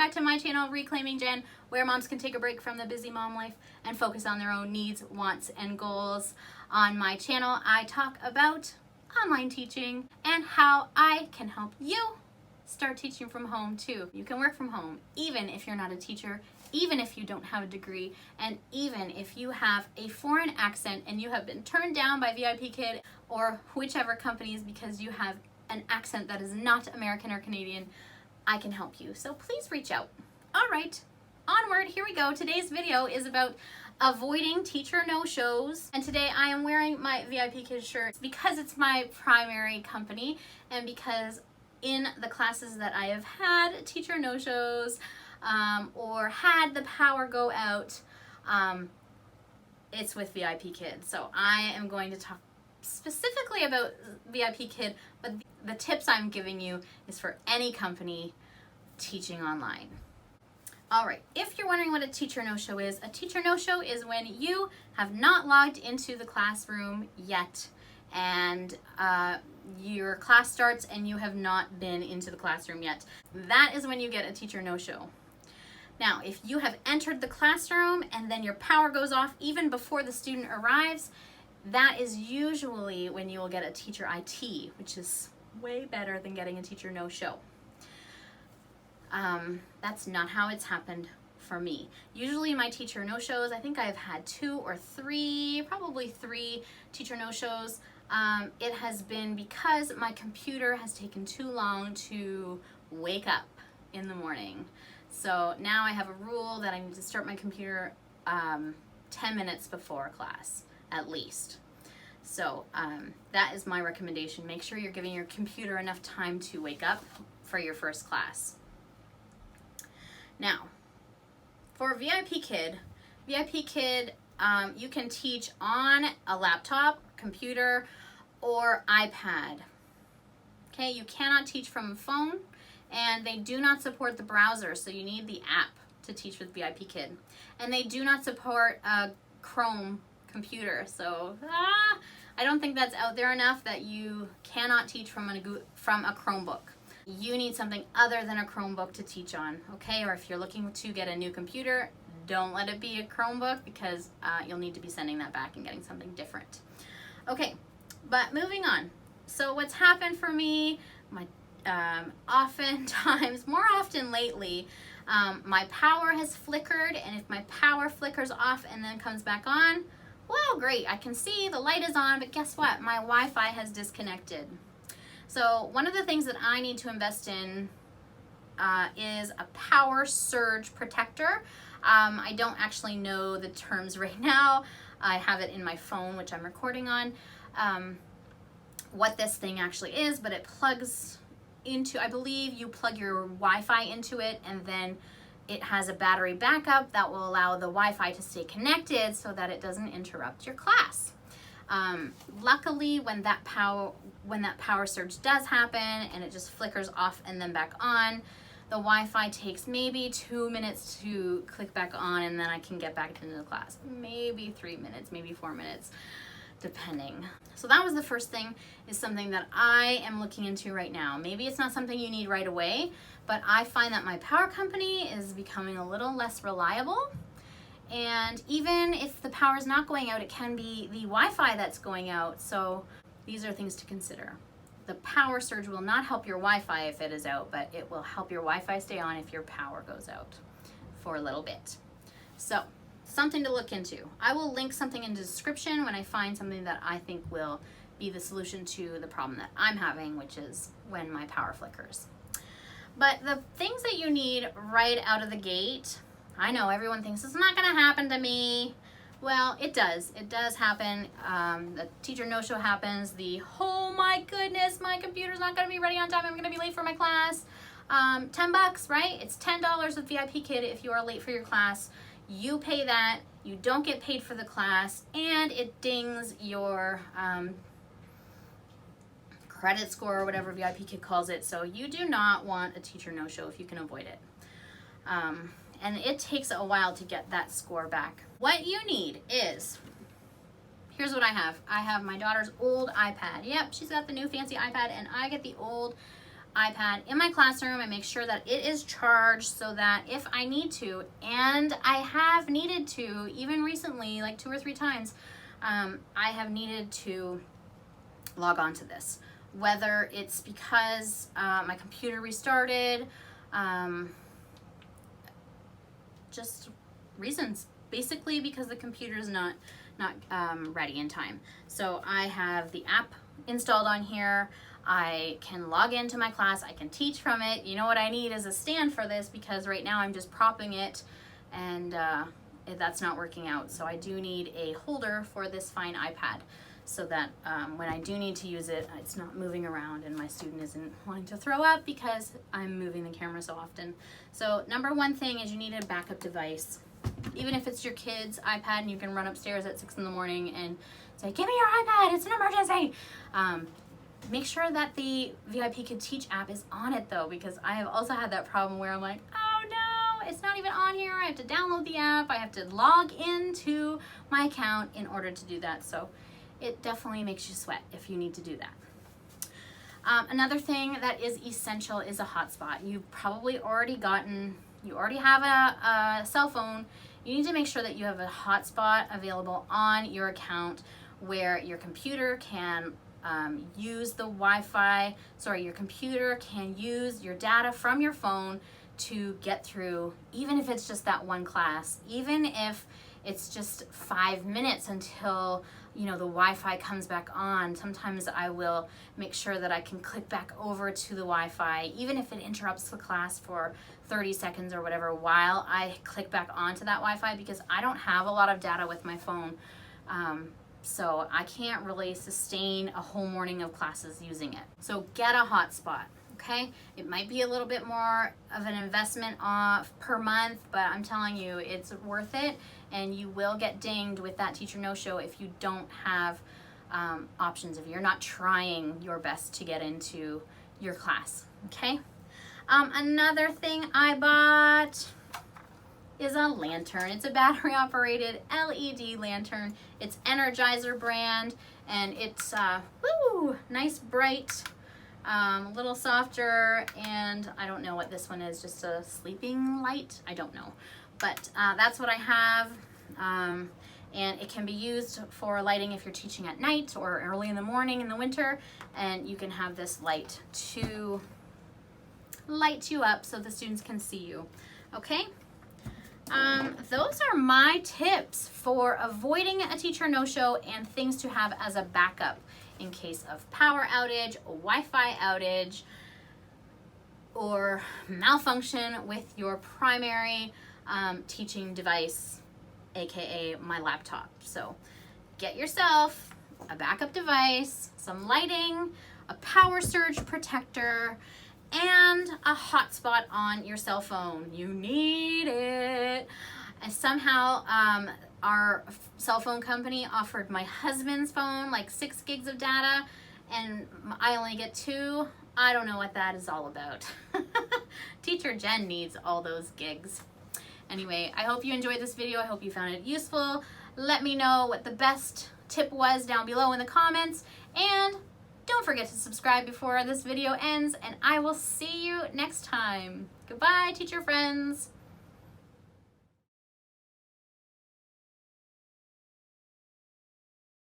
back to my channel, Reclaiming Jen, where moms can take a break from the busy mom life and focus on their own needs, wants, and goals. On my channel, I talk about online teaching and how I can help you start teaching from home too. You can work from home even if you're not a teacher, even if you don't have a degree, and even if you have a foreign accent and you have been turned down by VIPKid or whichever companies because you have an accent that is not American or Canadian. I can help you. So please reach out. All right, onward, here we go. Today's video is about avoiding teacher no-shows. And today I am wearing my VIPKid shirt because it's my primary company and because in the classes that I have had teacher no-shows or had the power go out, it's with VIPKid. So I am going to talk specifically about VIPKid, but the tips I'm giving you is for any company teaching online. All right, if you're wondering what a teacher no-show is, a teacher no-show is when you have not logged into the classroom yet and your class starts and you have not been into the classroom yet. That is when you get a teacher no-show. Now, if you have entered the classroom and then your power goes off even before the student arrives, that is usually when you will get a teacher IT, which is way better than getting a teacher no-show. That's not how it's happened for me. Usually my teacher no-shows, I think I've had 2 or 3, probably 3 teacher no-shows. It has been because my computer has taken too long to wake up in the morning. So now I have a rule that I need to start my computer 10 minutes before class, at least. So that is my recommendation. Make sure you're giving your computer enough time to wake up for your first class. Now, for VIPKid, you can teach on a laptop, computer, or iPad. Okay, you cannot teach from a phone, and they do not support the browser, so you need the app to teach with VIPKid. And they do not support a Chrome computer, so I don't think that's out there enough that you cannot teach from a Chromebook. You need something other than a Chromebook to teach on, okay? Or if you're looking to get a new computer, don't let it be a Chromebook because you'll need to be sending that back and getting something different. Okay, but moving on. So what's happened for me, oftentimes, more often lately, my power has flickered, and if my power flickers off and then comes back on, well, great, I can see the light is on, but guess what? My Wi-Fi has disconnected. So one of the things that I need to invest in is a power surge protector. I don't actually know the terms right now. I have it in my phone, which I'm recording on, what this thing actually is, but it plugs into, I believe you plug your Wi-Fi into it, and then it has a battery backup that will allow the Wi-Fi to stay connected so that it doesn't interrupt your class. Luckily, when that power surge does happen and it just flickers off and then back on, the Wi-Fi takes maybe 2 minutes to click back on, and then I can get back into the class. Maybe 3 minutes, maybe 4 minutes, depending. So that was the first thing, is something that I am looking into right now. Maybe it's not something you need right away, but I find that my power company is becoming a little less reliable. And even if the power is not going out, it can be the Wi-Fi that's going out. So these are things to consider. The power surge will not help your Wi-Fi if it is out, but it will help your Wi-Fi stay on if your power goes out for a little bit. So something to look into. I will link something in the description when I find something that I think will be the solution to the problem that I'm having, which is when my power flickers. But the things that you need right out of the gate, I know everyone thinks it's not going to happen to me. Well, it does. It does happen. The teacher no-show happens. The, oh my goodness, my computer's not going to be ready on time. I'm going to be late for my class. $10, right? It's $10 with VIPKid if you are late for your class. You pay that. You don't get paid for the class, and it dings your credit score or whatever VIPKid calls it. So you do not want a teacher no-show if you can avoid it. And it takes a while to get that score back. What you need is, here's what I have. I have my daughter's old iPad. Yep, she's got the new fancy iPad, and I get the old iPad in my classroom. I make sure that it is charged so that if I need to, and I have needed to, even recently, like 2 or 3 times, I have needed to log on to this. Whether it's because my computer restarted, just reasons. Basically because the computer is not ready in time. So I have the app installed on here. I can log into my class. I can teach from it. You know what I need is a stand for this because right now I'm just propping it and that's not working out. So I do need a holder for this fine iPad so that when I do need to use it, it's not moving around and my student isn't wanting to throw up because I'm moving the camera so often. So number one thing is you need a backup device. Even if it's your kid's iPad and you can run upstairs at 6 in the morning and say, give me your iPad, it's an emergency. Make sure that the VIPKid Teach app is on it though, because I have also had that problem where I'm like, oh no, it's not even on here. I have to download the app. I have to log into my account in order to do that. So it definitely makes you sweat if you need to do that. Another thing that is essential is a hotspot. You've probably already have a cell phone. You need to make sure that you have a hotspot available on your account where your computer can use the Wi-Fi, your computer can use your data from your phone to get through, even if it's just that one class, even if it's just 5 minutes until the Wi-Fi comes back on. Sometimes I will make sure that I can click back over to the Wi-Fi, even if it interrupts the class for 30 seconds or whatever, while I click back onto that Wi-Fi, because I don't have a lot of data with my phone. So I can't really sustain a whole morning of classes using it. So get a hotspot, okay? It might be a little bit more of an investment per month, but I'm telling you, it's worth it, and you will get dinged with that teacher no-show if you don't have options, if you're not trying your best to get into your class, okay? Another thing I bought is a lantern. It's a battery operated LED lantern. It's Energizer brand, and it's nice, bright, a little softer, and I don't know what this one is, just a sleeping light? I don't know, but that's what I have, and it can be used for lighting if you're teaching at night or early in the morning in the winter, and you can have this light to light you up so the students can see you, okay? Those are my tips for avoiding a teacher no-show and things to have as a backup in case of power outage, Wi-Fi outage, or malfunction with your primary teaching device, aka my laptop. So get yourself a backup device, some lighting, a power surge protector, and a hotspot on your cell phone. You need it. And somehow our cell phone company offered my husband's phone like 6 gigs of data, and I only get 2. I don't know what that is all about. Teacher Jen needs all those gigs. Anyway, I hope you enjoyed this video. I hope you found it useful. Let me know what the best tip was down below in the comments, and don't forget to subscribe before this video ends, and I will see you next time. Goodbye, teacher friends.